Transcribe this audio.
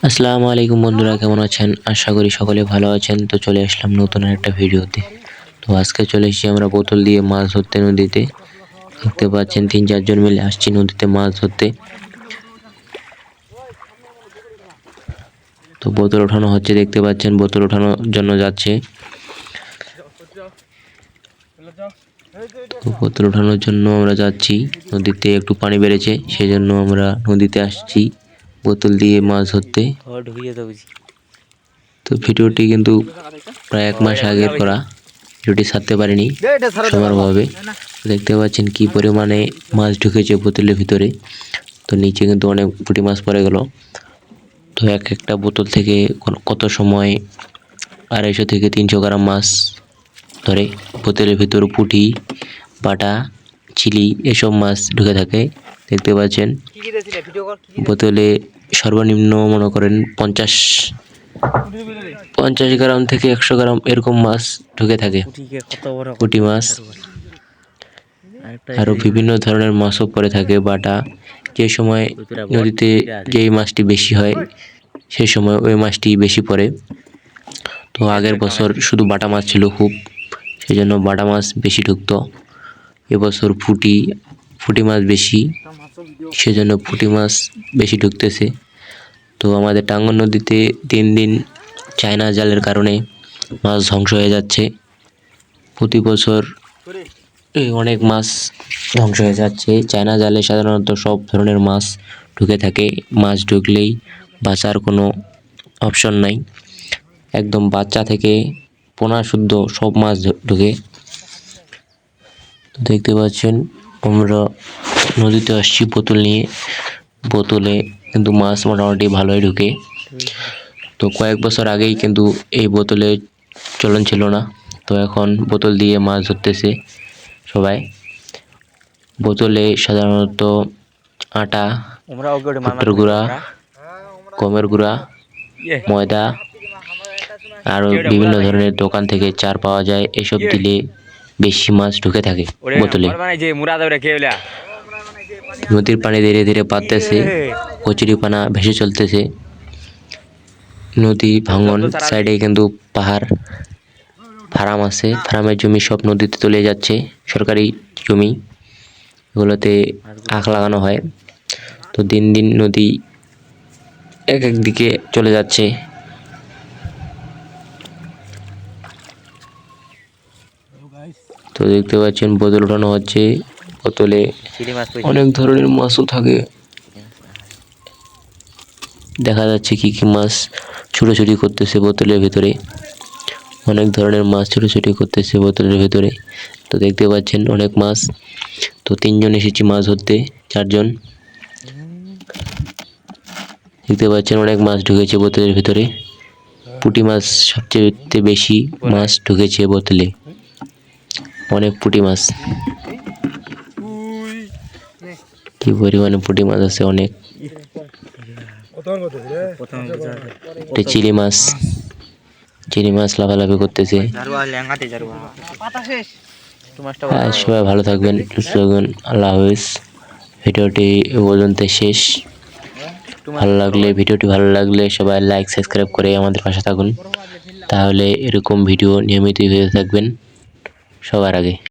আসসালামু আলাইকুম বন্ধুরা, কেমন আছেন? আশা করি সকলে ভালো আছেন। তো চলে আসলাম নতুন একটা ভিডিওতে। তো আজকে চলে এসেছি আমরা বোতল দিয়ে মাছ ধরতে নদীতে। দেখতে পাচ্ছেন 3-4 জন মিলে আসছি নদীতে মাছ ধরতে। তো বোতল ওঠানো হচ্ছে, দেখতে পাচ্ছেন বোতল ওঠানোর জন্য যাচ্ছে। তো বোতল ওঠানোর জন্য আমরা যাচ্ছি, নদীতে একটু পানি বেড়েছে সেজন্য আমরা নদীতে আসছি বোতল দিয়ে মাছ ধরতে। তো ভিডিওটি কিন্তু প্রায় 1 মাস আগের করা, ভিডিওটি ছাড়তে পারিনি সময়ের অভাবে। দেখতে পাচ্ছেন কি পরিমাণে মাছ ঢুকেছে বোতলের ভিতরে। তো নিচে কিন্তু অনেক পুঁটি মাছ পড়ে গেল। তো একটা বোতল থেকে কত সময় 250 থেকে 300 গ্রাম মাছ ধরে। বোতলের ভিতর পুঁটি, বাটা, চিলি এসব মাছ ঢুকে থাকে। দেখতে পাচ্ছেন বোতলে সর্বনিম্ন মনে করেন 50 গ্রাম থেকে 100 গ্রাম এরকম মাছ ঢুকে থাকে। পুঁটি মাছ আরও বিভিন্ন ধরনের মাছও পড়ে থাকে। বাটা, যে সময় নদীতে যেই মাছটি বেশি হয় সেই সময় ওই মাছটি বেশি পড়ে। তো আগের বছর শুধু বাটা মাছ ছিল খুব, সেই জন্য বাটা মাছ বেশি ঢুকতো। এবছর পুঁটি মাছ বেশি, সেজন্য পুঁটি মাছ বেশি ঢুকতেছে। তো আমাদের টাঙ্গন নদীতে দিন দিন চায়না জালের কারণে মাছ ধ্বংস হয়ে যাচ্ছে। প্রতি বছর অনেক মাছ ধ্বংস হয়ে যাচ্ছে। চায়না জালে সাধারণত সব ধরনের মাছ ঢুকে থাকে। মাছ ঢুকলেই বাঁচার কোনো অপশন নাই, একদম বাচ্চা থেকে পোনা শুদ্ধ সব মাছ ঢুকে। দেখতে পাচ্ছেন আমরা নদীতে আসছি বোতল নিয়ে। বোতলে কিন্তু মাছ মোটামুটি ভালোই ঢুকে। তো কয়েক বছর আগেই কিন্তু এই বোতলে চলন ছিল না, তো এখন বোতল দিয়ে মাছ ধরতেছে সবাই। বোতলে সাধারণত আটা, ভুট্টার গুঁড়া, গমের গুঁড়া, ময়দা, আরও বিভিন্ন ধরনের দোকান থেকে চার পাওয়া যায়। এসব দিলে বেশি মাছ ঢুকে থাকে বোতলে। নদীর পানি ধীরে ধীরে বাড়তেছে, কচুরিপানা ভেসে চলতেছে। নদী ভাঙন সাইডে কিন্তু পাহাড়, ফার্ম আছে, ফার্মের জমি সব নদীতে চলে যাচ্ছে। সরকারি জমি, এগুলোতে আখ লাগানো হয়। তো দিন দিন নদী এক দিকে চলে যাচ্ছে। তো দেখতে পাচ্ছেন বোতল ওঠানো হচ্ছে। বোতলে অনেক ধরনের মাছও থাকে, দেখা যাচ্ছে কি কি মাছ ছুটোছুটি করতেছে বোতলের ভিতরে। অনেক ধরনের মাছ ছুটোছুটি করতেছে বোতলের ভিতরে। তো দেখতে পাচ্ছেন অনেক মাছ। তো 3 জন এসেছি মাছ ধরতে, 4 জন। দেখতে পাচ্ছেন অনেক মাছ ঢুকেছে বোতলের ভিতরে। পুঁটি মাছ সবচেয়ে বেশি মাছ ঢুকেছে বোতলে, অনেক পুঁটি মাছ। কি পরিমাণে পুঁটি মাছ আছে অনেক। চিলি মাছ লাফালাফি করতেছে। সবাই ভালো থাকবেন, সুস্থ থাকবেন। আল্লাহ হাফেজ। ভিডিওটি এ পর্যন্ত শেষ। ভিডিওটি ভালো লাগলে সবাই লাইক, সাবস্ক্রাইব করে আমাদের পাশে থাকুন, তাহলে এরকম ভিডিও নিয়মিত পেতে থাকবেন সবার আগে।